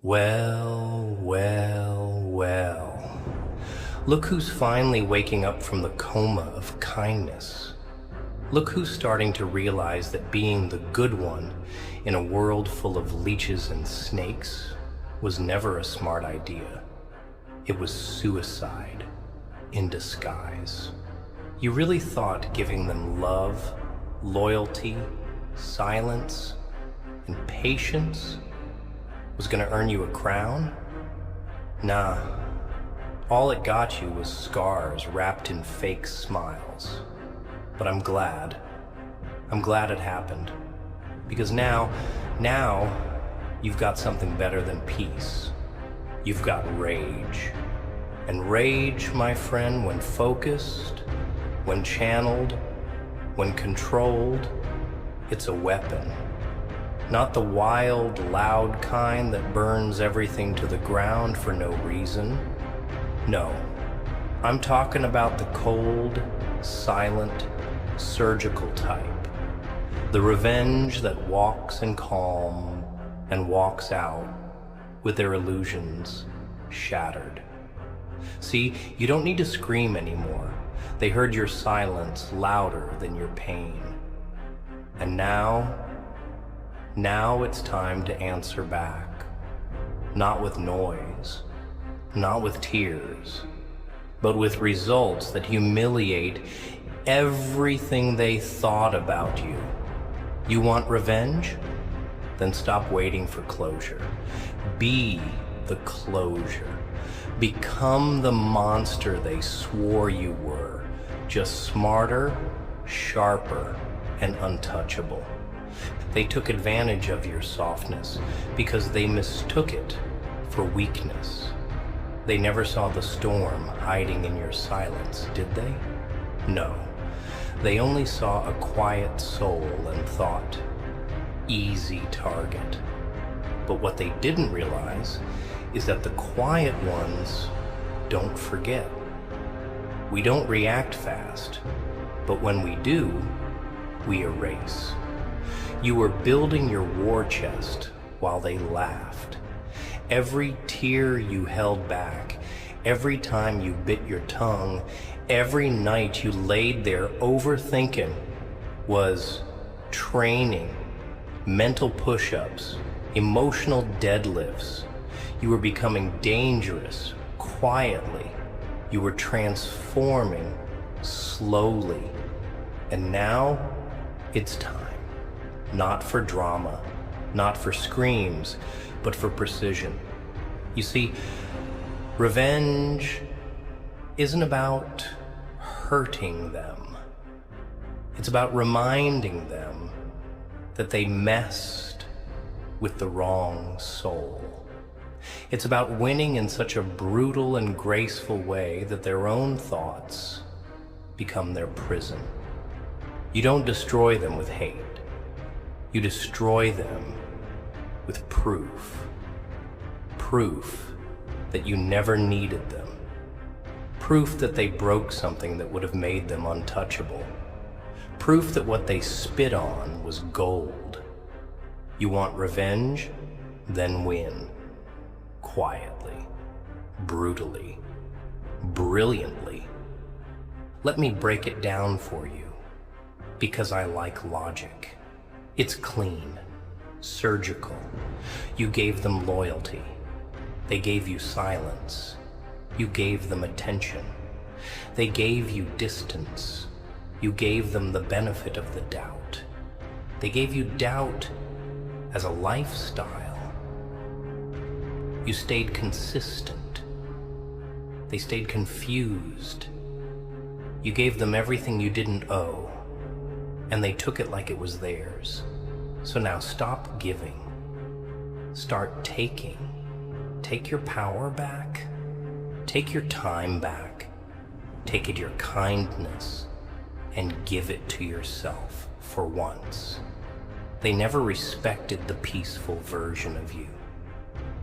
Well, well, well. Look who's finally waking up from the coma of kindness. Look who's starting to realize that being the good one in a world full of leeches and snakes was never a smart idea. It was suicide in disguise. You really thought giving them love, loyalty, silence, and patience was gonna earn you a crown? Nah. All it got you was scars wrapped in fake smiles. But I'm glad. I'm glad it happened. Because now you've got something better than peace. You've got rage. And rage, my friend, when focused, when channeled, when controlled, it's a weapon. Not the wild, loud kind that burns everything to the ground for no reason. No, I'm talking about the cold, silent, surgical type. The revenge that walks in calm and walks out with their illusions shattered. See, you don't need to scream anymore. They heard your silence louder than your pain. And now it's time to answer back. Not with noise, not with tears, but with results that humiliate everything they thought about you. You want revenge? Then stop waiting for closure. Be the closure. Become the monster they swore you were, just smarter, sharper, and untouchable. They took advantage of your softness because they mistook it for weakness. They never saw the storm hiding in your silence, did they? No. They only saw a quiet soul and thought, easy target. But what they didn't realize is that the quiet ones don't forget. We don't react fast, but when we do, we erase. You were building your war chest while they laughed. Every tear you held back, every time you bit your tongue, every night you laid there overthinking was training, mental push-ups, emotional deadlifts. You were becoming dangerous quietly. You were transforming slowly. And now it's time. Not for drama, not for screams, but for precision. You see, revenge isn't about hurting them. It's about reminding them that they messed with the wrong soul. It's about winning in such a brutal and graceful way that their own thoughts become their prison. You don't destroy them with hate. You destroy them with proof. Proof that you never needed them. Proof that they broke something that would have made them untouchable. Proof that what they spit on was gold. You want revenge? Then win. Quietly, brutally, brilliantly. Let me break it down for you, because I like logic. It's clean, surgical. You gave them loyalty. They gave you silence. You gave them attention. They gave you distance. You gave them the benefit of the doubt. They gave you doubt as a lifestyle. You stayed consistent. They stayed confused. You gave them everything you didn't owe, and they took it like it was theirs. So now stop giving. Start taking. Take your power back. Take your time back. Take it your kindness and give it to yourself for once. They never respected the peaceful version of you.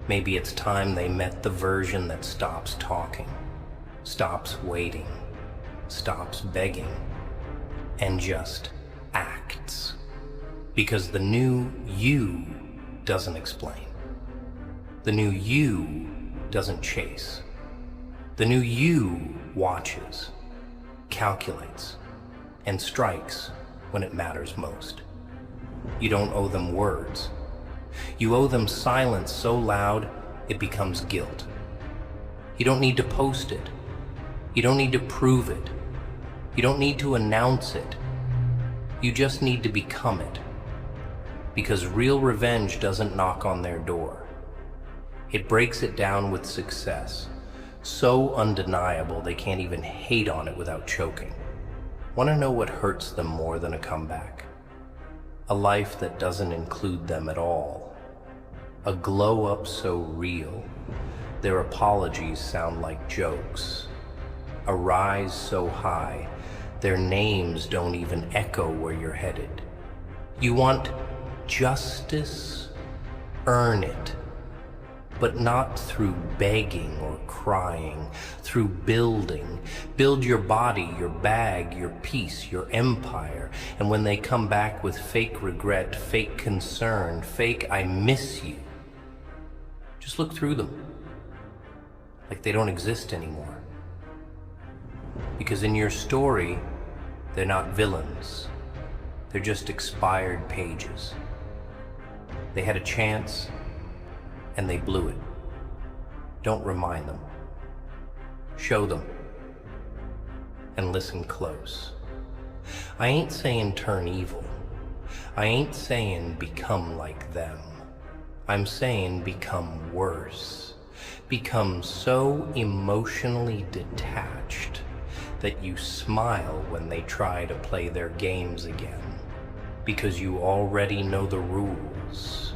Maybe it's time they met the version that stops talking, stops waiting, stops begging, and just acts. Because the new you doesn't explain. The new you doesn't chase. The new you watches, calculates, and strikes when it matters most. You don't owe them words. You owe them silence so loud it becomes guilt. You don't need to post it. You don't need to prove it. You don't need to announce it. You just need to become it. Because real revenge doesn't knock on their door. It breaks it down with success, so undeniable they can't even hate on it without choking. Want to know what hurts them more than a comeback? A life that doesn't include them at all. A glow up so real, their apologies sound like jokes. A rise so high, their names don't even echo where you're headed. You want justice? Earn it. But not through begging or crying, through building. Build your body, your bag, your peace, your empire. And when they come back with fake regret, fake concern, fake I miss you, just look through them like they don't exist anymore. Because in your story, they're not villains. They're just expired pages. They had a chance, and they blew it. Don't remind them. Show them. And listen close. I ain't saying turn evil. I ain't saying become like them. I'm saying become worse. Become so emotionally detached that you smile when they try to play their games again. Because you already know the rules.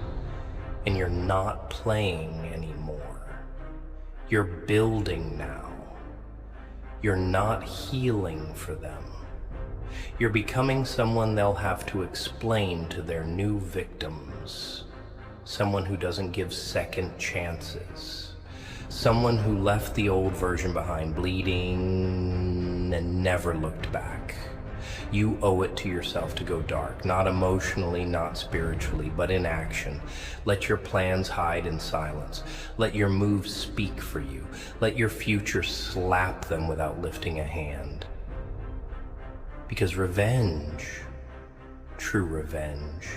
And you're not playing anymore. You're building now. You're not healing for them. You're becoming someone they'll have to explain to their new victims. Someone who doesn't give second chances. Someone who left the old version behind bleeding and never looked back. You owe it to yourself to go dark, not emotionally, not spiritually, but in action. Let your plans hide in silence. Let your moves speak for you. Let your future slap them without lifting a hand. Because revenge, true revenge,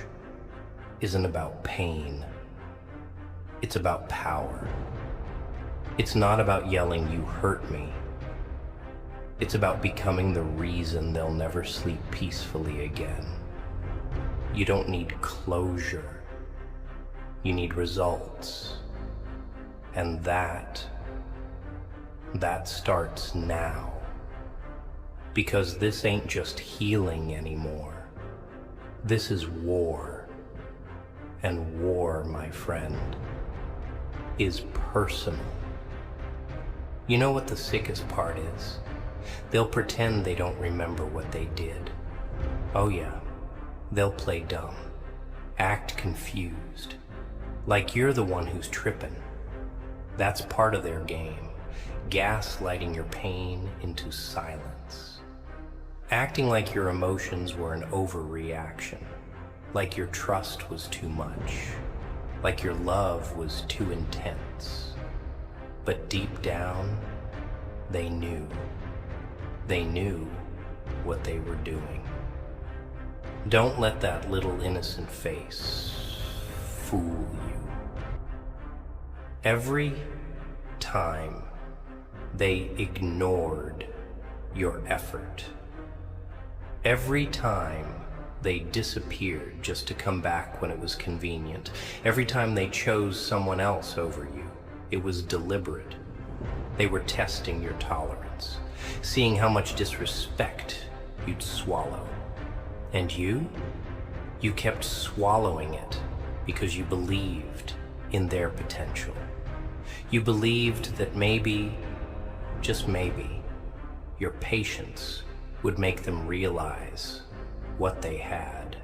isn't about pain. It's about power. It's not about yelling, "You hurt me." It's about becoming the reason they'll never sleep peacefully again. You don't need closure. You need results. And that starts now. Because this ain't just healing anymore. This is war. And war, my friend, is personal. You know what the sickest part is? They'll pretend they don't remember what they did. Oh yeah, they'll play dumb, act confused, like you're the one who's tripping. That's part of their game, gaslighting your pain into silence. Acting like your emotions were an overreaction, like your trust was too much, like your love was too intense. But deep down, they knew. They knew what they were doing. Don't let that little innocent face fool you. Every time they ignored your effort, every time they disappeared just to come back when it was convenient, every time they chose someone else over you, it was deliberate. They were testing your tolerance, seeing how much disrespect you'd swallow. And you kept swallowing it because you believed in their potential. You believed that maybe, just maybe, your patience would make them realize what they had.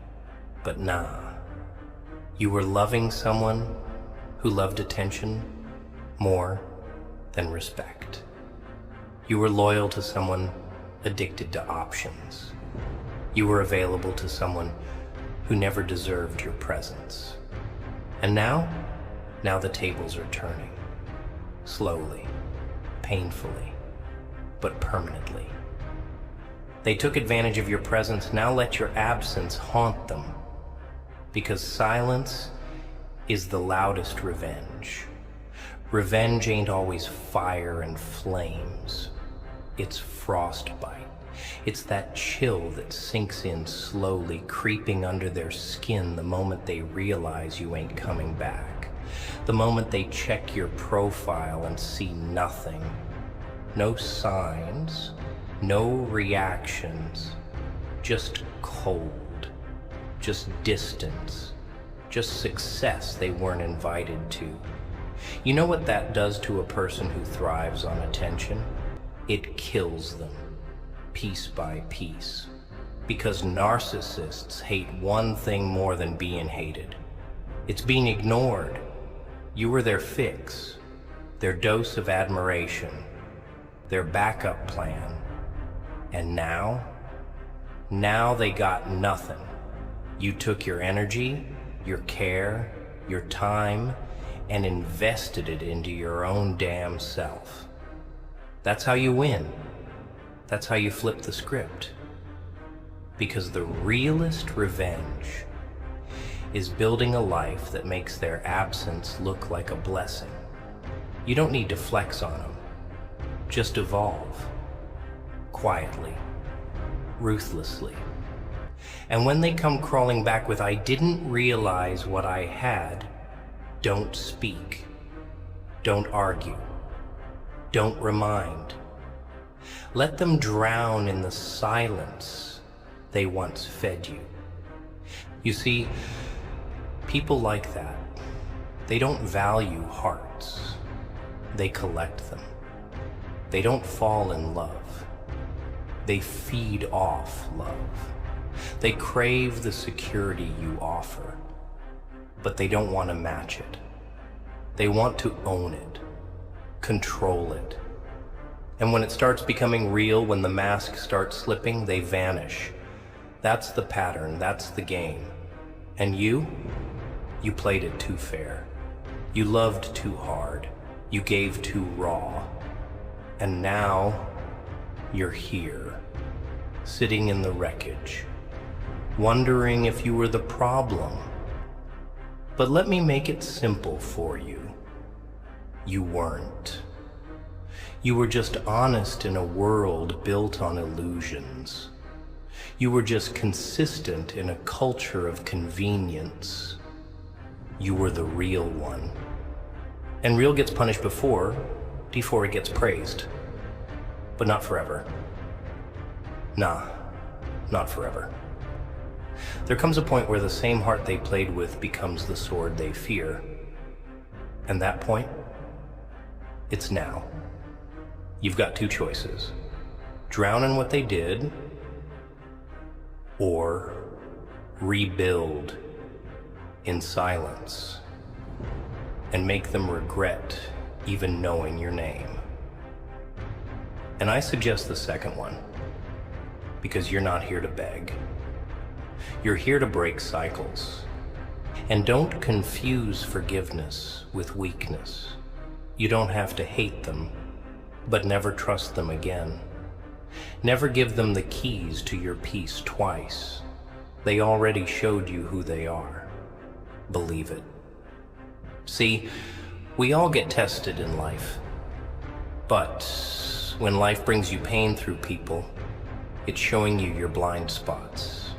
But nah, you were loving someone who loved attention more than respect. You were loyal to someone addicted to options. You were available to someone who never deserved your presence. And now, Now the tables are turning. Slowly, painfully, but permanently. They took advantage of your presence, now let your absence haunt them. Because silence is the loudest revenge. Revenge ain't always fire and flames. It's frostbite. It's that chill that sinks in slowly, creeping under their skin the moment they realize you ain't coming back. The moment they check your profile and see nothing. No signs, no reactions, just cold, just distance, just success they weren't invited to. You know what that does to a person who thrives on attention? It kills them, piece by piece. Because narcissists hate one thing more than being hated. It's being ignored. You were their fix, their dose of admiration, their backup plan. And now they got nothing. You took your energy, your care, your time, and invested it into your own damn self. That's how you win. That's how you flip the script. Because the realest revenge is building a life that makes their absence look like a blessing. You don't need to flex on them. Just evolve. Quietly. Ruthlessly. And when they come crawling back with, "I didn't realize what I had," don't speak. Don't argue. Don't remind. Let them drown in the silence they once fed you. You see, people like that, they don't value hearts. They collect them. They don't fall in love. They feed off love. They crave the security you offer, but they don't want to match it. They want to own it, control it. And when it starts becoming real, when the mask starts slipping, they vanish. That's the pattern, that's the game. And you played it too fair. You loved too hard. You gave too raw. And now you're here, sitting in the wreckage, wondering if you were the problem. But let me make it simple for you. You weren't. You were just honest in a world built on illusions. You were just consistent in a culture of convenience. You were the real one. And real gets punished before it gets praised. But not forever. Nah, not forever. There comes a point where the same heart they played with becomes the sword they fear. And that point, it's now. You've got two choices. Drown in what they did, or rebuild in silence and make them regret even knowing your name. And I suggest the second one, because you're not here to beg. You're here to break cycles. And don't confuse forgiveness with weakness. You don't have to hate them, but never trust them again. Never give them the keys to your peace twice. They already showed you who they are. Believe it. See, we all get tested in life. But when life brings you pain through people, it's showing you your blind spots.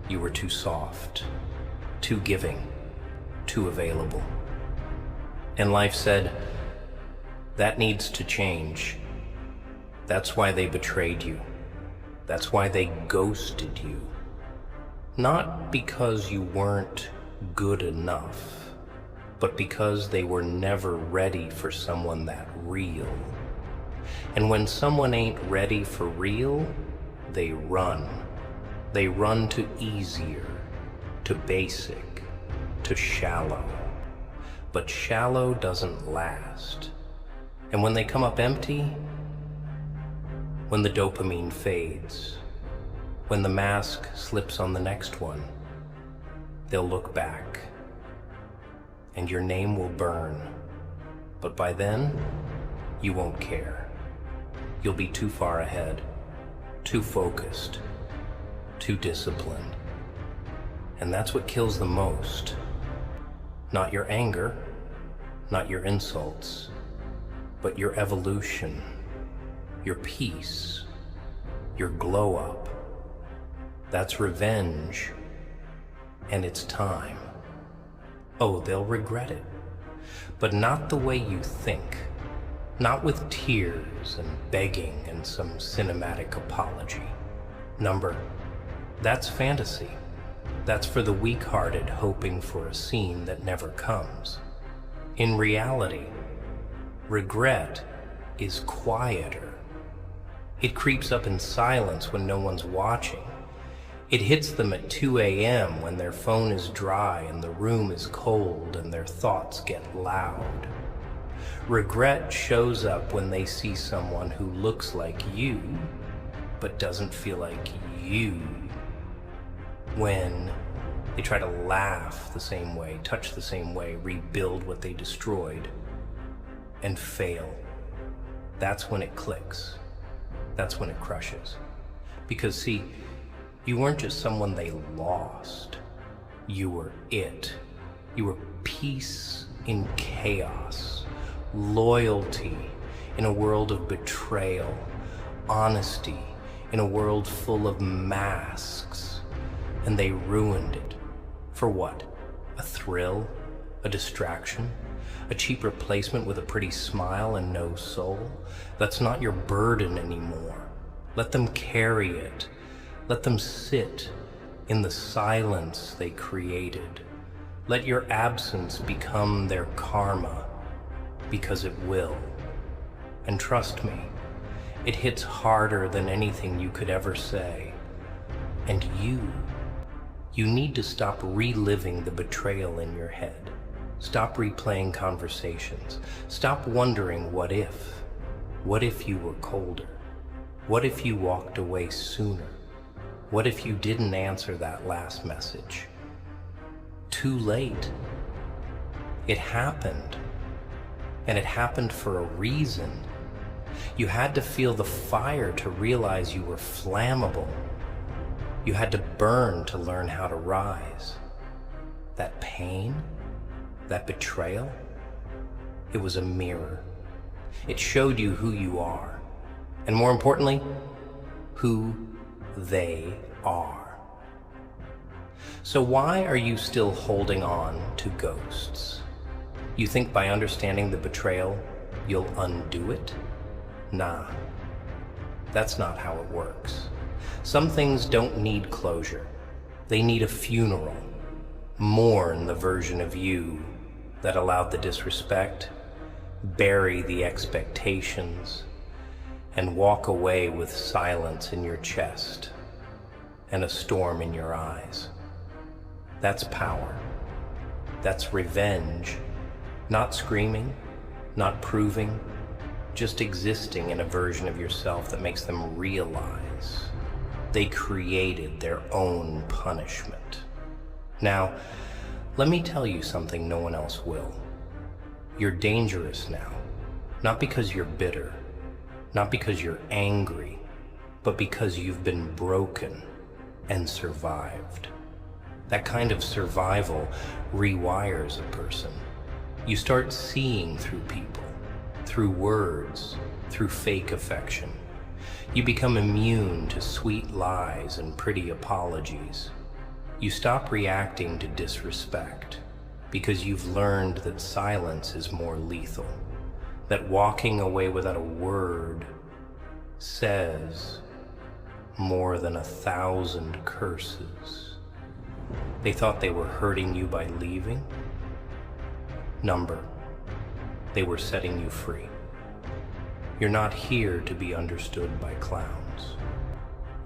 You were too soft, too giving, too available. And life said, that needs to change. That's why they betrayed you. That's why they ghosted you. Not because you weren't good enough, but because they were never ready for someone that real. And when someone ain't ready for real, they run. They run to easier, to basic, to shallow. But shallow doesn't last. And when they come up empty, when the dopamine fades, when the mask slips on the next one, they'll look back. and your name will burn. But by then, you won't care. You'll be too far ahead, too focused, too disciplined. And that's what kills the most. Not your anger, not your insults, but your evolution, your peace, your glow up. That's revenge, and it's time. Oh, they'll regret it, but not the way you think. Not with tears and begging and some cinematic apology. Number, that's fantasy. That's for the weak-hearted hoping for a scene that never comes. In reality, regret is quieter. It creeps up in silence when no one's watching. It hits them at 2 a.m. when their phone is dry and the room is cold and their thoughts get loud. Regret shows up when they see someone who looks like you, but doesn't feel like you. When they try to laugh the same way, touch the same way, rebuild what they destroyed, and fail. That's when it clicks. That's when it crushes. Because see, you weren't just someone they lost. You were it. You were peace in chaos, loyalty in a world of betrayal, honesty in a world full of masks. And they ruined it. For what? A thrill? A distraction? A cheap replacement with a pretty smile and no soul? That's not your burden anymore. Let them carry it. Let them sit in the silence they created. Let your absence become their karma, because it will. And trust me, it hits harder than anything you could ever say. And you need to stop reliving the betrayal in your head. Stop replaying conversations. Stop wondering what if. What if you were colder? What if you walked away sooner? What if you didn't answer that last message? Too late. It happened. And it happened for a reason. You had to feel the fire to realize you were flammable. You had to burn to learn how to rise. That pain, that betrayal, it was a mirror. It showed you who you are, and more importantly, who they are. So why are you still holding on to ghosts? You think by understanding the betrayal, you'll undo it? Nah, that's not how it works. Some things don't need closure. They need a funeral. Mourn the version of you that allowed the disrespect, bury the expectations, and walk away with silence in your chest and a storm in your eyes. That's power. That's revenge. Not screaming, not proving, just existing in a version of yourself that makes them realize they created their own punishment. Now, let me tell you something no one else will. You're dangerous now, not because you're bitter, not because you're angry, but because you've been broken and survived. That kind of survival rewires a person. You start seeing through people, through words, through fake affection. You become immune to sweet lies and pretty apologies. You stop reacting to disrespect because you've learned that silence is more lethal, that walking away without a word says more than 1,000 curses. They thought they were hurting you by leaving. Number, they were setting you free. You're not here to be understood by clowns.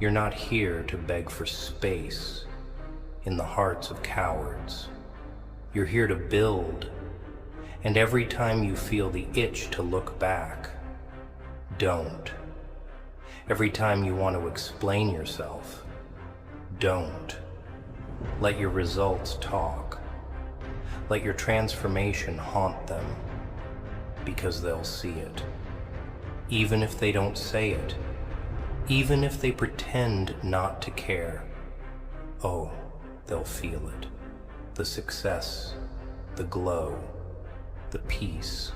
You're not here to beg for space in the hearts of cowards. You're here to build, and every time you feel the itch to look back, don't. Every time you want to explain yourself, don't. Let your results talk. Let your transformation haunt them, because they'll see it. Even if they don't say it, even if they pretend not to care, oh, they'll feel it. The success, the glow, the peace.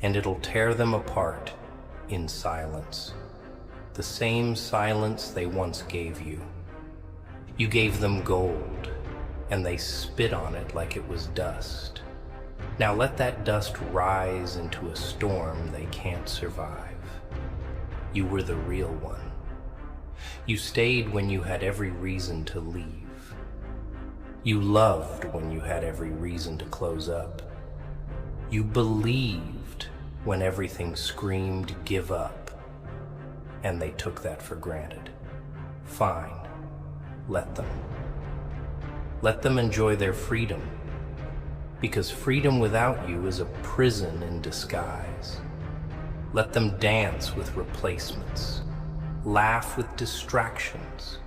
And it'll tear them apart in silence. The same silence they once gave you. You gave them gold, and they spit on it like it was dust. Now let that dust rise into a storm they can't survive. You were the real one. You stayed when you had every reason to leave. You loved when you had every reason to close up. You believed when everything screamed, give up. And they took that for granted. Fine. Let them. Let them enjoy their freedom. Because freedom without you is a prison in disguise. Let them dance with replacements. Laugh with distractions.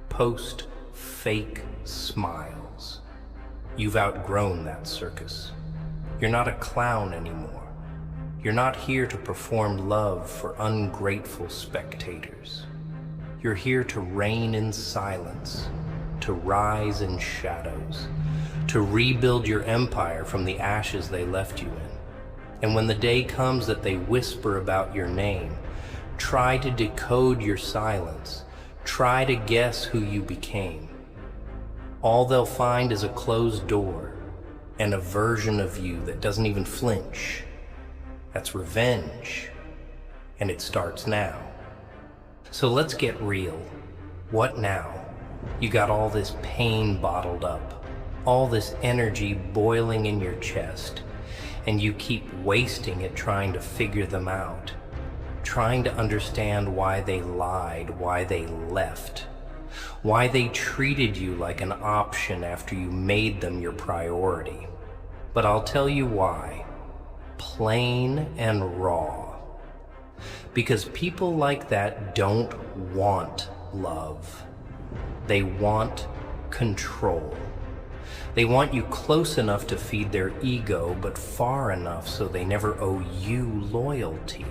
Post fake smiles. You've outgrown that circus. You're not a clown anymore. You're not here to perform love for ungrateful spectators. You're here to reign in silence, to rise in shadows, to rebuild your empire from the ashes they left you in. And when the day comes that they whisper about your name, try to decode your silence. Try to guess who you became. All they'll find is a closed door and a version of you that doesn't even flinch. That's revenge. And it starts now. So let's get real. What now? You got all this pain bottled up, all this energy boiling in your chest, and you keep wasting it trying to figure them out, trying to understand why they lied, why they left, why they treated you like an option after you made them your priority. But I'll tell you why. Plain and raw. Because people like that don't want love. They want control. They want you close enough to feed their ego, but far enough so they never owe you loyalty.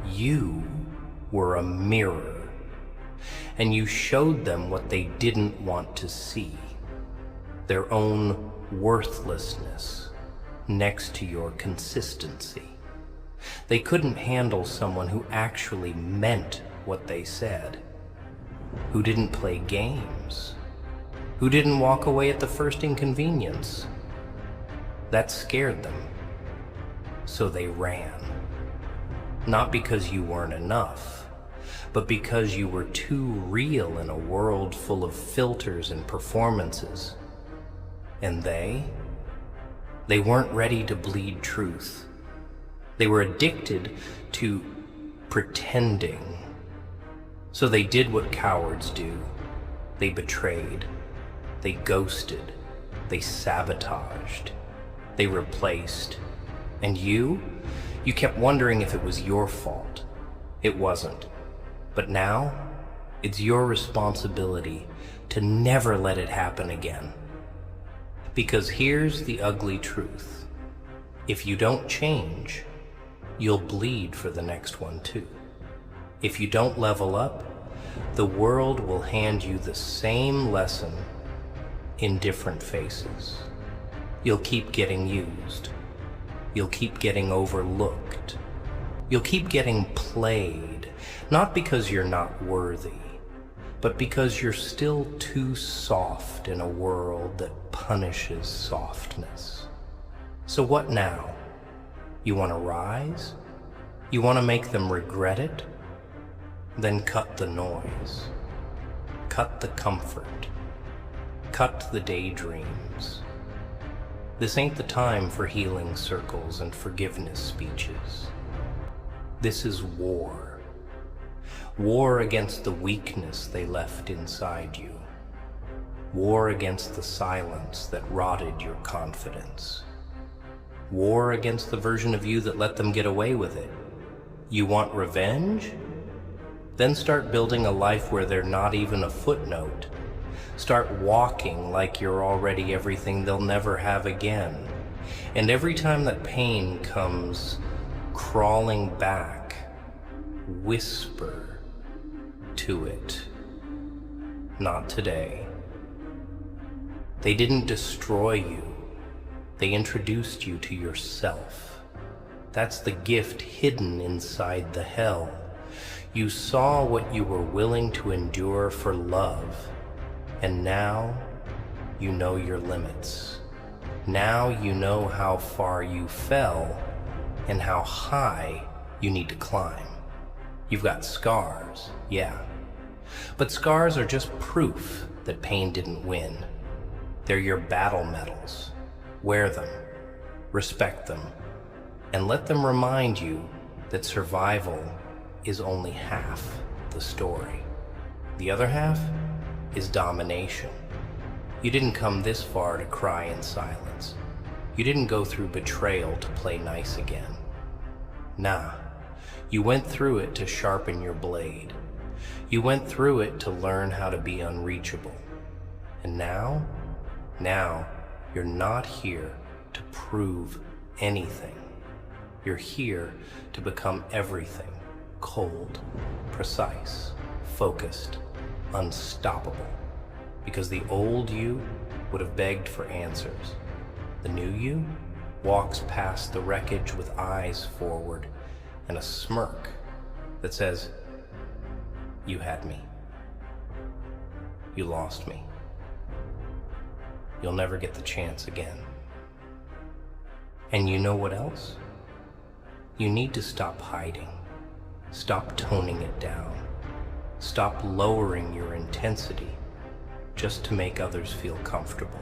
You were a mirror, and you showed them what they didn't want to see. Their own worthlessness next to your consistency. They couldn't handle someone who actually meant what they said, who didn't play games, who didn't walk away at the first inconvenience. That scared them, so they ran. Not because you weren't enough, but because you were too real in a world full of filters and performances. And they weren't ready to bleed truth. They were addicted to pretending. So they did what cowards do. They betrayed. They ghosted. They sabotaged. They replaced. And you kept wondering if it was your fault. It wasn't. But now, it's your responsibility to never let it happen again. Because here's the ugly truth. If you don't change, you'll bleed for the next one too. If you don't level up, the world will hand you the same lesson in different faces. You'll keep getting used. You'll keep getting overlooked. You'll keep getting played, not because you're not worthy, but because you're still too soft in a world that punishes softness. So what now? You want to rise? You want to make them regret it? Then cut the noise. Cut the comfort. Cut the daydreams. This ain't the time for healing circles and forgiveness speeches. This is war. War against the weakness they left inside you. War against the silence that rotted your confidence. War against the version of you that let them get away with it. You want revenge? Then start building a life where they're not even a footnote. Start walking like you're already everything they'll never have again. And every time that pain comes crawling back, whisper to it, "Not today." They didn't destroy you. They introduced you to yourself. That's the gift hidden inside the hell. You saw what you were willing to endure for love, and now you know your limits. Now you know how far you fell and how high you need to climb. You've got scars, yeah. But scars are just proof that pain didn't win. They're your battle medals. Wear them, respect them, and let them remind you that survival is only half the story. The other half is domination. You didn't come this far to cry in silence. You didn't go through betrayal to play nice again. Nah, you went through it to sharpen your blade. You went through it to learn how to be unreachable. And now you're not here to prove anything. You're here to become everything. Cold, precise, focused, unstoppable. Because the old you would have begged for answers. The new you walks past the wreckage with eyes forward and a smirk that says, "You had me. You lost me. You'll never get the chance again." And you know what else? You need to stop hiding. Stop toning it down. Stop lowering your intensity just to make others feel comfortable.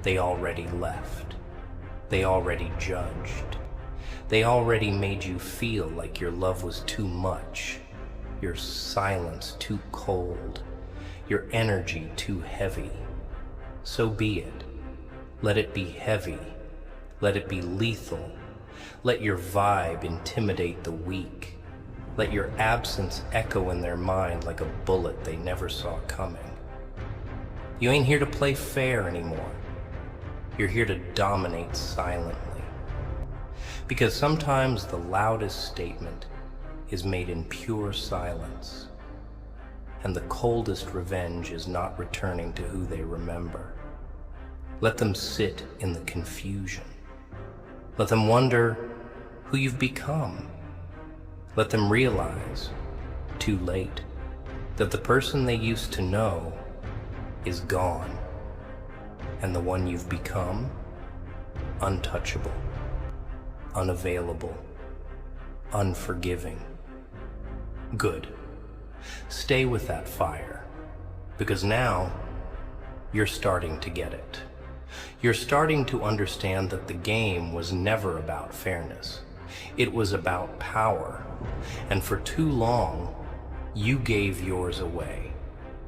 They already left. They already judged. They already made you feel like your love was too much, your silence too cold, your energy too heavy. So be it. Let it be heavy. Let it be lethal. Let your vibe intimidate the weak. Let your absence echo in their mind like a bullet they never saw coming. You ain't here to play fair anymore. You're here to dominate silently. Because sometimes the loudest statement is made in pure silence. And the coldest revenge is not returning to who they remember. Let them sit in the confusion. Let them wonder who you've become. Let them realize, too late, that the person they used to know is gone, and the one you've become, untouchable, unavailable, unforgiving. Good. Stay with that fire, because now you're starting to get it. You're starting to understand that the game was never about fairness. It was about power. And for too long, you gave yours away.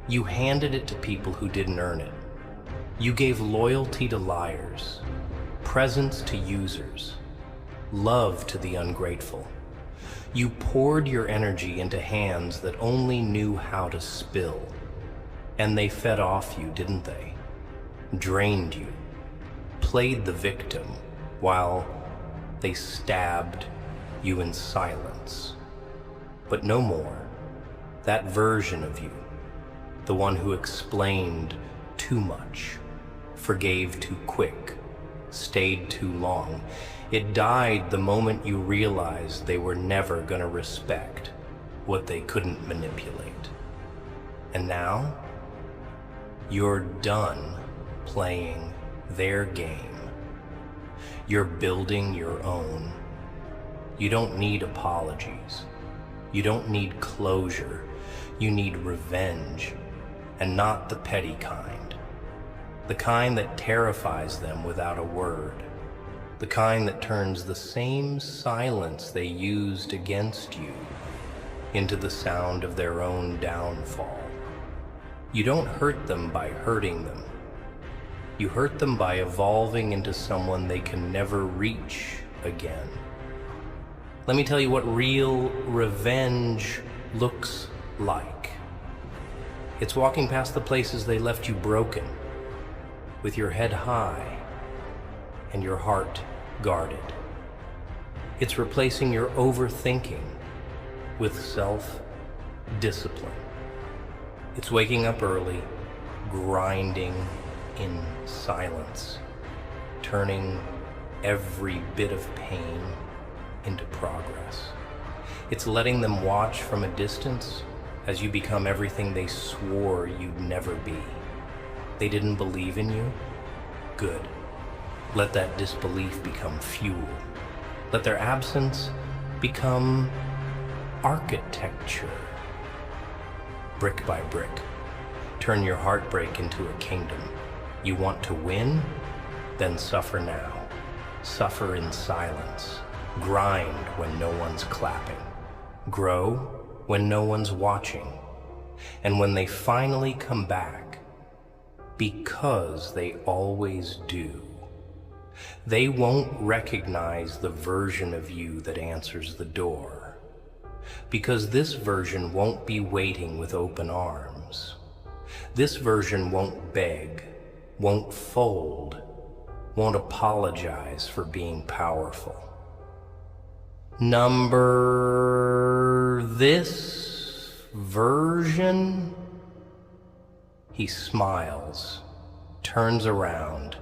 You handed it to people who didn't earn it. You gave loyalty to liars, presence to users, love to the ungrateful. You poured your energy into hands that only knew how to spill. And they fed off you, didn't they? Drained you, played the victim, while they stabbed you in silence. But no more. That version of you, the one who explained too much, forgave too quick, stayed too long, it died the moment you realized they were never gonna respect what they couldn't manipulate. And now, you're done playing their game. You're building your own. You don't need apologies. You don't need closure. You need revenge, and not the petty kind. The kind that terrifies them without a word. The kind that turns the same silence they used against you into the sound of their own downfall. You don't hurt them by hurting them. You hurt them by evolving into someone they can never reach again. Let me tell you what real revenge looks like. It's walking past the places they left you broken, with your head high and your heart guarded. It's replacing your overthinking with self-discipline. It's waking up early, grinding in silence, turning every bit of pain into progress. It's letting them watch from a distance as you become everything they swore you'd never be. They didn't believe in you? Good. Let that disbelief become fuel. Let their absence become architecture. Brick by brick, turn your heartbreak into a kingdom. You want to win? Then suffer now. Suffer in silence. Grind when no one's clapping. Grow when no one's watching. And when they finally come back, because they always do, they won't recognize the version of you that answers the door. Because this version won't be waiting with open arms. This version won't beg, won't fold, won't apologize for being powerful. Number this version? He smiles, turns around,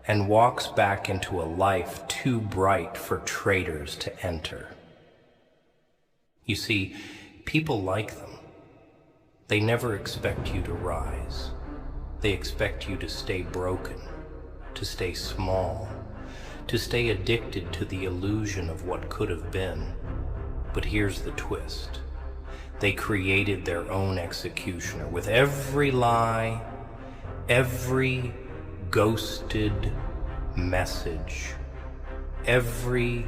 and walks back into a life too bright for traitors to enter. You see, people like them. They never expect you to rise. They expect you to stay broken, to stay small, to stay addicted to the illusion of what could have been. But here's the twist. They created their own executioner with every lie, every ghosted message, every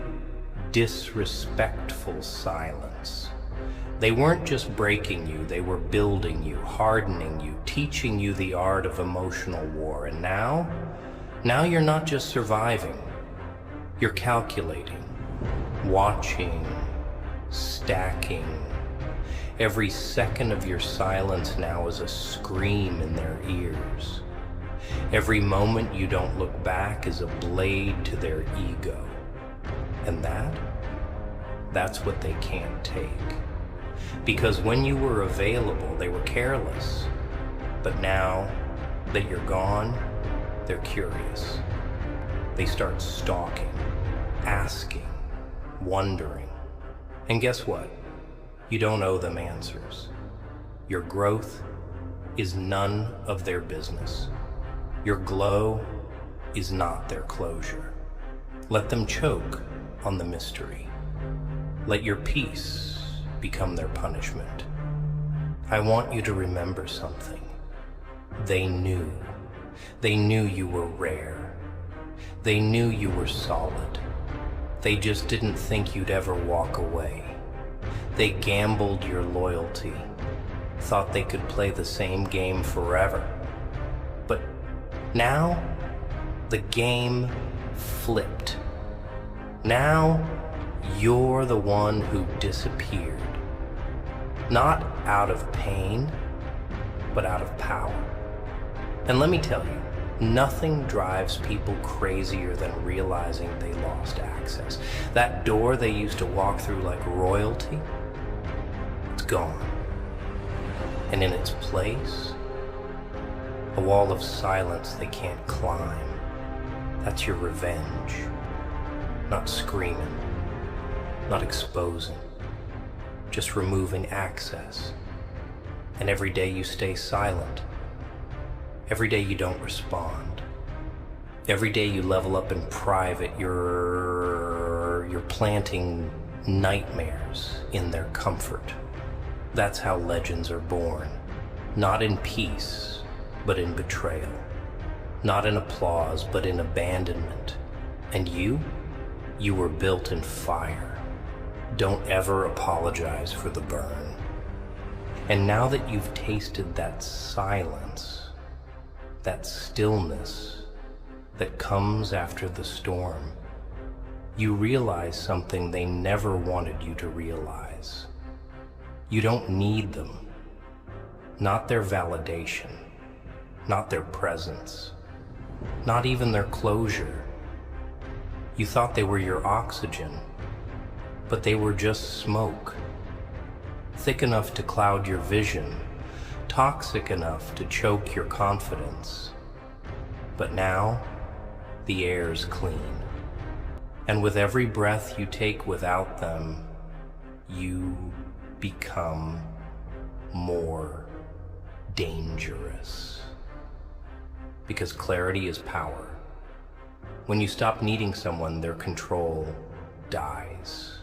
disrespectful silence. They weren't just breaking you, they were building you, hardening you, teaching you the art of emotional war. And now you're not just surviving, you're calculating, watching, stacking. Every second of your silence now is a scream in their ears. Every moment you don't look back is a blade to their ego. And that's what they can't take. Because when you were available, they were careless. But now that you're gone, they're curious. They start stalking, asking, wondering. And guess what? You don't owe them answers. Your growth is none of their business. Your glow is not their closure. Let them choke on the mystery. Let your peace become their punishment. I want you to remember something. They knew. They knew you were rare. They knew you were solid. They just didn't think you'd ever walk away. They gambled your loyalty, thought they could play the same game forever. But now, the game flipped. Now, you're the one who disappeared. Not out of pain, but out of power. And let me tell you, nothing drives people crazier than realizing they lost access. That door they used to walk through like royalty, it's gone. And in its place, a wall of silence they can't climb. That's your revenge. Not screaming, not exposing, just removing access. And every day you stay silent. Every day you don't respond. Every day you level up in private, you're planting nightmares in their comfort. That's how legends are born. Not in peace, but in betrayal. Not in applause, but in abandonment. And you were built in fire. Don't ever apologize for the burn. And now that you've tasted that silence, that stillness that comes after the storm, you realize something they never wanted you to realize. You don't need them. Not their validation, not their presence, not even their closure. You thought they were your oxygen, but they were just smoke, thick enough to cloud your vision, toxic enough to choke your confidence. But now, the air's clean, and with every breath you take without them, you become more dangerous. Because clarity is power. When you stop needing someone, their control dies,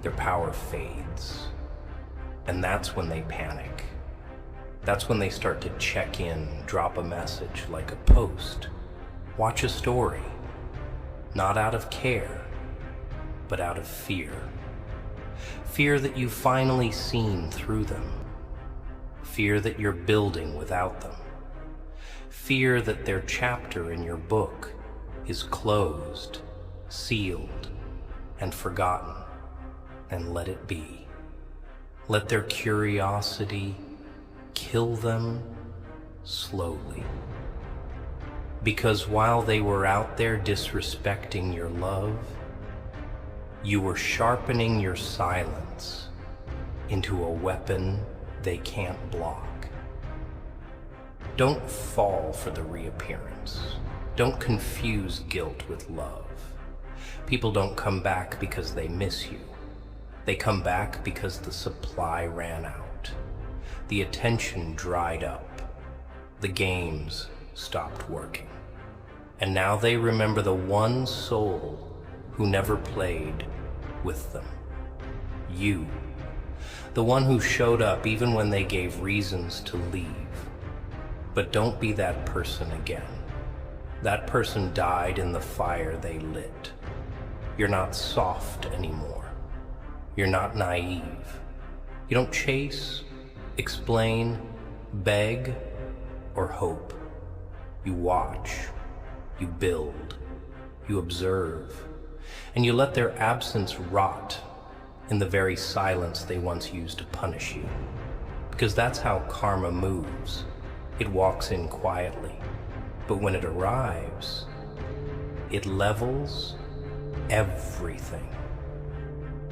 their power fades, and that's when they panic. That's when they start to check in, drop a message like a post, watch a story, not out of care, but out of fear. Fear that you've finally seen through them. Fear that you're building without them. Fear that their chapter in your book is closed, sealed, and forgotten, and let it be. Let their curiosity kill them slowly. Because while they were out there disrespecting your love, you were sharpening your silence into a weapon they can't block. Don't fall for the reappearance. Don't confuse guilt with love. People don't come back because they miss you. They come back because the supply ran out. The attention dried up. The games stopped working. And now they remember the one soul who never played with them. You. The one who showed up even when they gave reasons to leave. But don't be that person again. That person died in the fire they lit. You're not soft anymore. You're not naive. You don't chase, explain, beg, or hope. You watch, you build, you observe, and you let their absence rot in the very silence they once used to punish you. Because that's how karma moves. It walks in quietly, but when it arrives, it levels everything.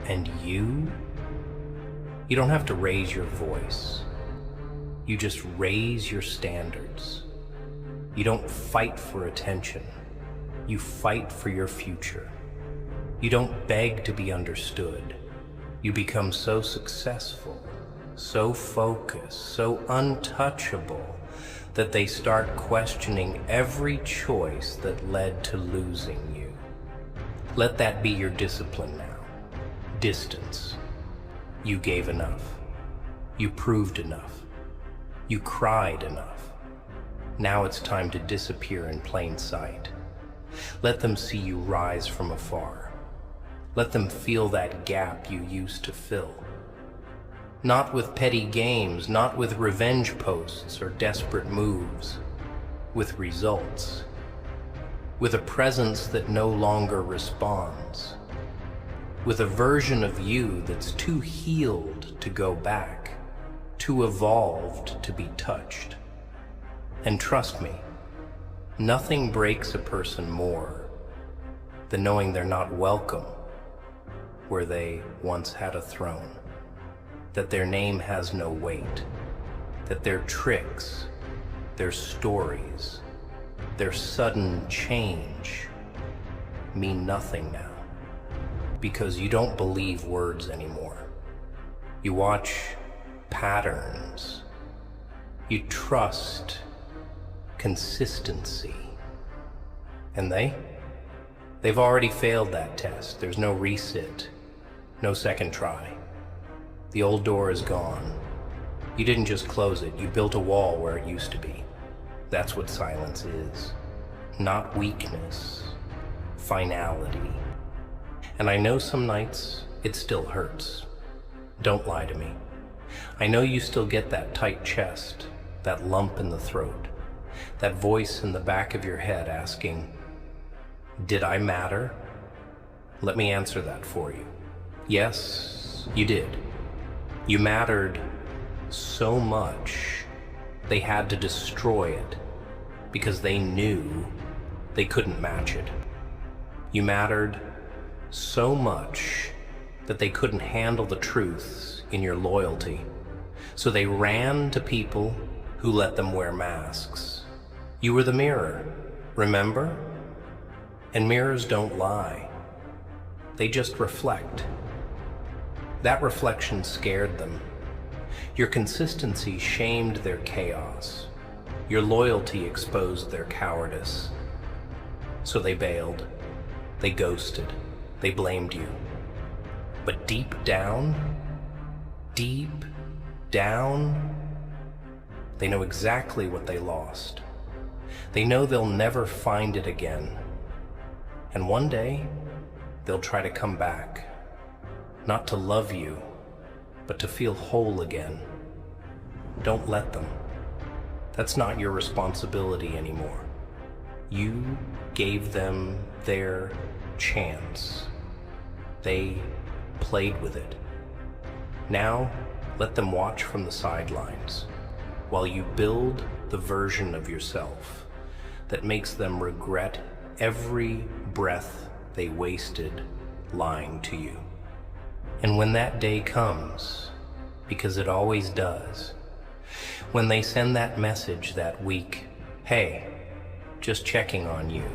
And you don't have to raise your voice. You just raise your standards. You don't fight for attention. You fight for your future. You don't beg to be understood. You become so successful, so focused, so untouchable, that they start questioning every choice that led to losing you. Let that be your discipline now. Distance. You gave enough. You proved enough. You cried enough. Now it's time to disappear in plain sight. Let them see you rise from afar. Let them feel that gap you used to fill. Not with petty games, not with revenge posts or desperate moves, with results. With a presence that no longer responds. With a version of you that's too healed to go back, too evolved to be touched. And trust me, nothing breaks a person more than knowing they're not welcome where they once had a throne, that their name has no weight, that their tricks, their stories, their sudden change mean nothing now, because you don't believe words anymore. You watch patterns. You trust consistency. And they've already failed that test. There's no resit, no second try. The old door is gone. You didn't just close it, you built a wall where it used to be. That's what silence is. Not weakness, finality. And I know some nights it still hurts. Don't lie to me. I know you still get that tight chest, that lump in the throat, that voice in the back of your head asking, did I matter? Let me answer that for you. Yes, you did. You mattered so much They had to destroy it because they knew they couldn't match it. You mattered so much that they couldn't handle the truths in your loyalty. So they ran to people who let them wear masks. You were the mirror, remember? And mirrors don't lie. They just reflect. That reflection scared them. Your consistency shamed their chaos. Your loyalty exposed their cowardice. So they bailed. They ghosted. They blamed you. But deep down, they know exactly what they lost. They know they'll never find it again. And one day, they'll try to come back. Not to love you, but to feel whole again. Don't let them. That's not your responsibility anymore. You gave them their chance. They played with it. Now, let them watch from the sidelines while you build the version of yourself that makes them regret every breath they wasted lying to you. And when that day comes, because it always does, when they send that message that week, hey, just checking on you,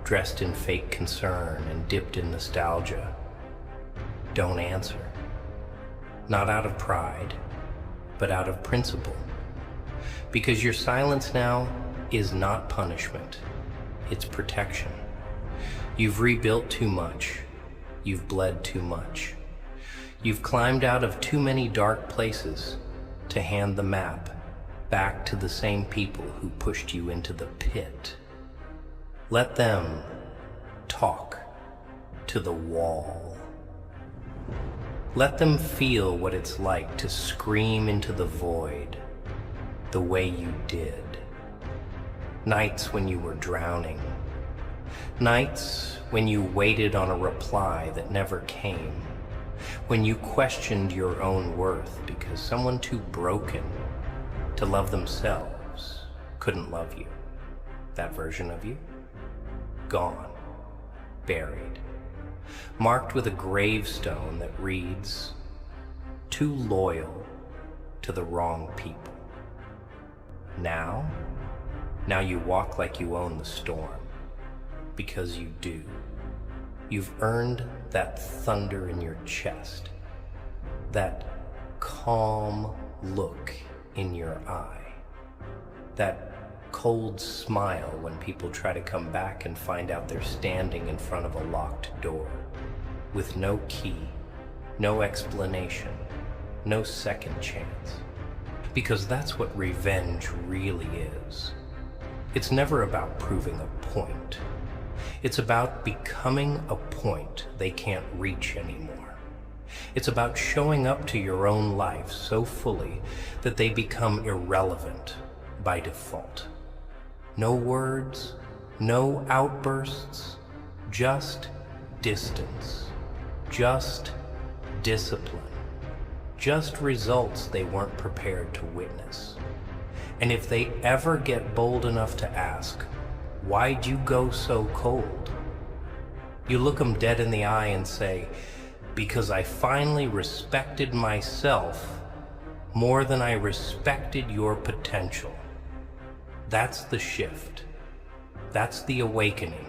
dressed in fake concern and dipped in nostalgia, don't answer. Not out of pride, but out of principle. Because your silence now is not punishment, it's protection. You've rebuilt too much. You've bled too much. You've climbed out of too many dark places to hand the map back to the same people who pushed you into the pit. Let them talk to the wall. Let them feel what it's like to scream into the void the way you did. Nights when you were drowning. Nights when you waited on a reply that never came. When you questioned your own worth because someone too broken to love themselves couldn't love you. That version of you? Gone. Buried. Marked with a gravestone that reads, "Too loyal to the wrong people." Now you walk like you own the storm, because you do. You've earned that thunder in your chest, that calm look in your eye, that cold smile when people try to come back and find out they're standing in front of a locked door, with no key, no explanation, no second chance. Because that's what revenge really is. It's never about proving a point. It's about becoming a point they can't reach anymore. It's about showing up to your own life so fully that they become irrelevant by default. No words, no outbursts, just distance, just discipline, just results they weren't prepared to witness. And if they ever get bold enough to ask, "Why'd you go so cold?" you look them dead in the eye and say, "Because I finally respected myself more than I respected your potential." That's the shift. That's the awakening.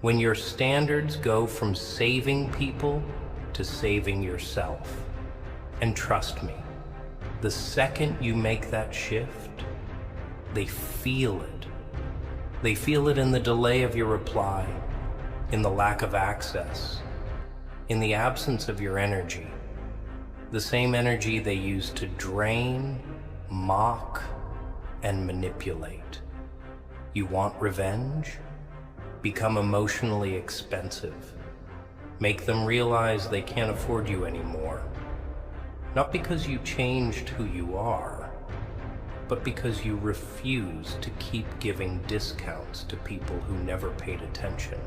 When your standards go from saving people to saving yourself. And trust me, the second you make that shift, they feel it. They feel it in the delay of your reply, in the lack of access, in the absence of your energy, the same energy they use to drain, mock, and manipulate. You want revenge? Become emotionally expensive. Make them realize they can't afford you anymore. Not because you changed who you are, but because you refuse to keep giving discounts to people who never paid attention.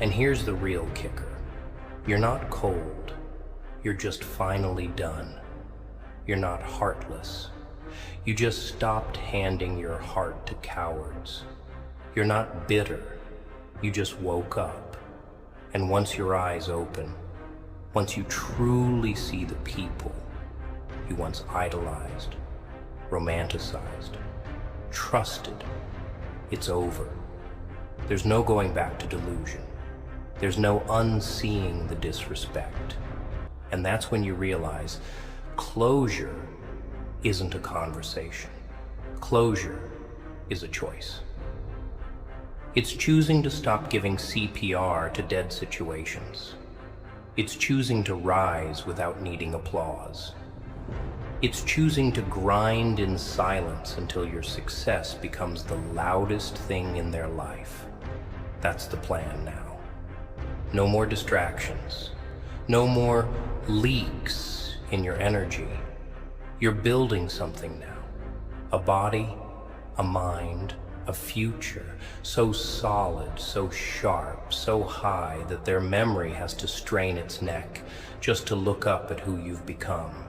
And here's the real kicker. You're not cold. You're just finally done. You're not heartless. You just stopped handing your heart to cowards. You're not bitter. You just woke up. And once your eyes open, once you truly see the people you once idolized, romanticized, trusted, it's over. There's no going back to delusion. There's no unseeing the disrespect. And that's when you realize closure isn't a conversation. Closure is a choice. It's choosing to stop giving CPR to dead situations. It's choosing to rise without needing applause. It's choosing to grind in silence until your success becomes the loudest thing in their life. That's the plan now. No more distractions. No more leaks in your energy. You're building something now. A body, a mind, a future, so solid, so sharp, so high that their memory has to strain its neck just to look up at who you've become.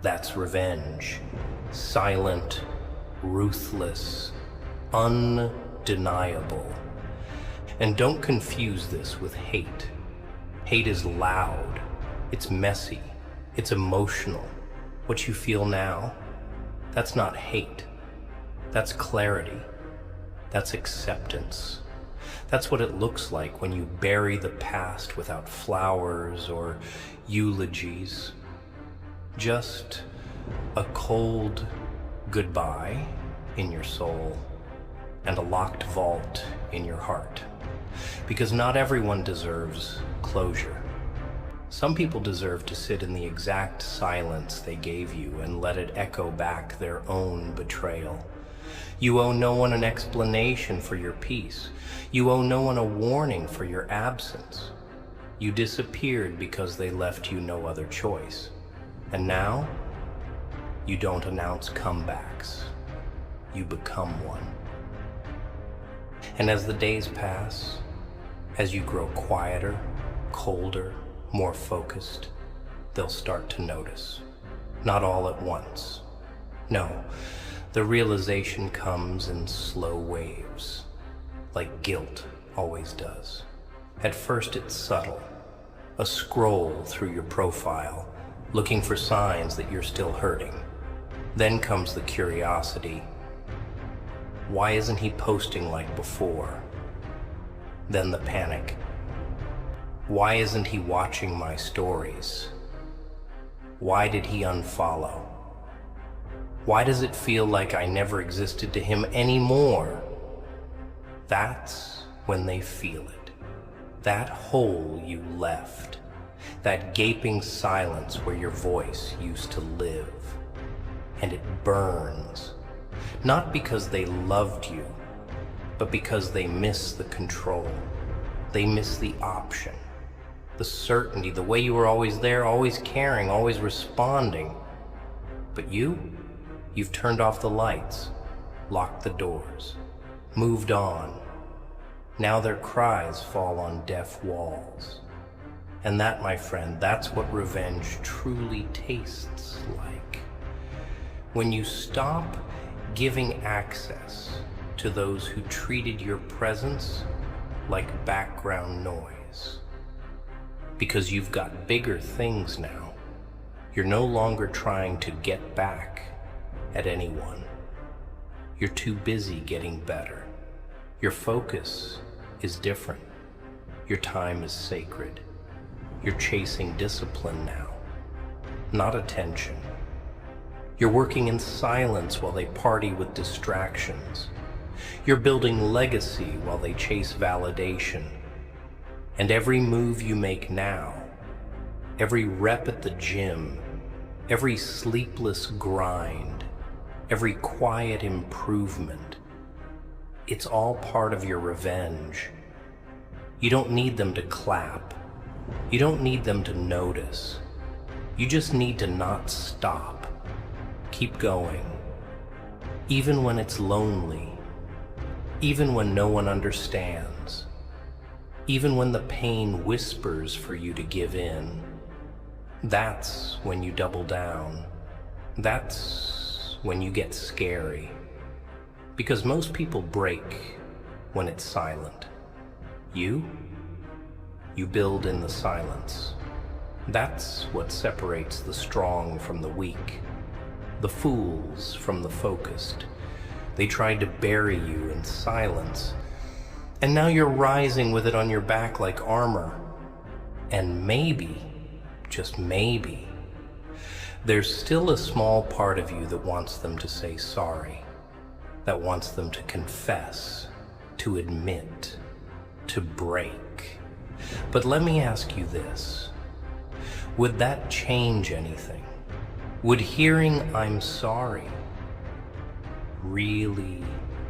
That's revenge. Silent, ruthless, undeniable. And don't confuse this with hate. Hate is loud, it's messy, it's emotional. What you feel now, that's not hate. That's clarity. That's acceptance. That's what it looks like when you bury the past without flowers or eulogies. Just a cold goodbye in your soul and a locked vault in your heart. Because not everyone deserves closure. Some people deserve to sit in the exact silence they gave you and let it echo back their own betrayal. You owe no one an explanation for your peace. You owe no one a warning for your absence. You disappeared because they left you no other choice. And now, you don't announce comebacks. You become one. And as the days pass, as you grow quieter, colder, more focused, they'll start to notice. Not all at once. No, the realization comes in slow waves, like guilt always does. At first it's subtle, a scroll through your profile, looking for signs that you're still hurting. Then comes the curiosity. Why isn't he posting like before? Then the panic. Why isn't he watching my stories? Why did he unfollow? Why does it feel like I never existed to him anymore? That's when they feel it. That hole you left. That gaping silence where your voice used to live. And it burns. Not because they loved you, but because they miss the control. They miss the option. The certainty, the way you were always there, always caring, always responding. But you've turned off the lights, locked the doors, moved on. Now their cries fall on deaf walls. And that, my friend, that's what revenge truly tastes like. When you stop giving access to those who treated your presence like background noise. Because you've got bigger things now. You're no longer trying to get back at anyone. You're too busy getting better. Your focus is different. Your time is sacred. You're chasing discipline now, not attention. You're working in silence while they party with distractions. You're building legacy while they chase validation. And every move you make now, every rep at the gym, every sleepless grind, every quiet improvement, it's all part of your revenge. You don't need them to clap. You don't need them to notice. You just need to not stop. Keep going. Even when it's lonely. Even when no one understands. Even when the pain whispers for you to give in. That's when you double down. That's when you get scary. Because most people break when it's silent. You build in the silence. That's what separates the strong from the weak, the fools from the focused. They tried to bury you in silence, and now you're rising with it on your back like armor. And maybe, just maybe, there's still a small part of you that wants them to say sorry, that wants them to confess, to admit, to break. But let me ask you this. Would that change anything? Would hearing "I'm sorry" really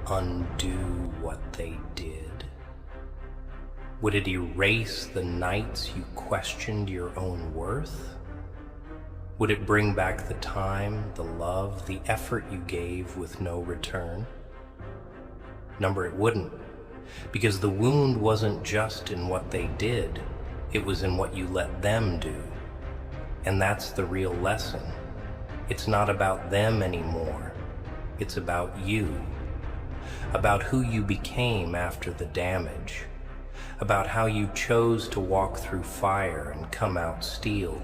undo what they did? Would it erase the nights you questioned your own worth? Would it bring back the time, the love, the effort you gave with no return? Number, it wouldn't, because the wound wasn't just in what they did, it was in what you let them do. And that's the real lesson. It's not about them anymore. It's about you. About who you became after the damage. About how you chose to walk through fire and come out steel.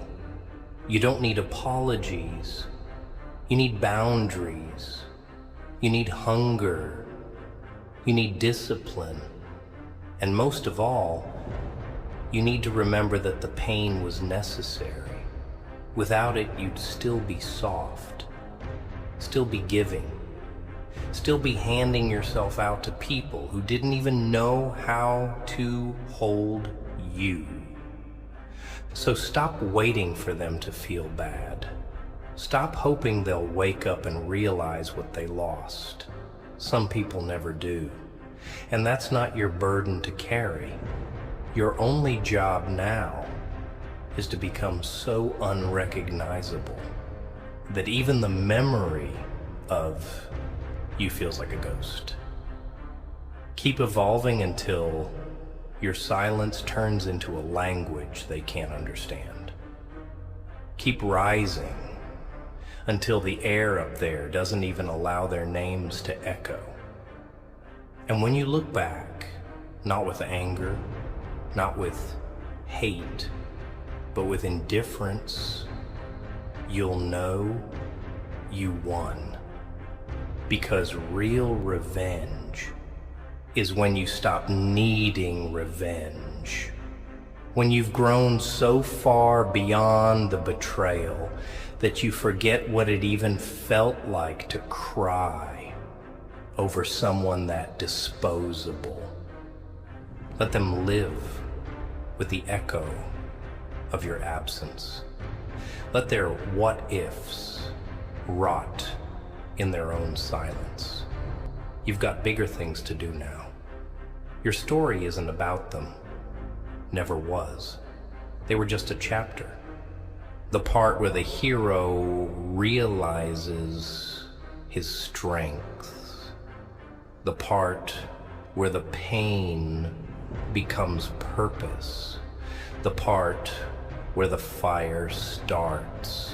You don't need apologies. You need boundaries. You need hunger. You need discipline. And most of all, you need to remember that the pain was necessary. Without it, you'd still be soft, still be giving, still be handing yourself out to people who didn't even know how to hold you. So stop waiting for them to feel bad. Stop hoping they'll wake up and realize what they lost. Some people never do. And that's not your burden to carry. Your only job now is to become so unrecognizable that even the memory of you feels like a ghost. Keep evolving until your silence turns into a language they can't understand. Keep rising until the air up there doesn't even allow their names to echo. And when you look back, not with anger, not with hate, but with indifference, you'll know you won. Because real revenge is when you stop needing revenge. When you've grown so far beyond the betrayal that you forget what it even felt like to cry over someone that disposable. Let them live with the echo of your absence. Let their what-ifs rot in their own silence. You've got bigger things to do now. Your story isn't about them. Never was. They were just a chapter. The part where the hero realizes his strength. The part where the pain becomes purpose. The part where the fire starts.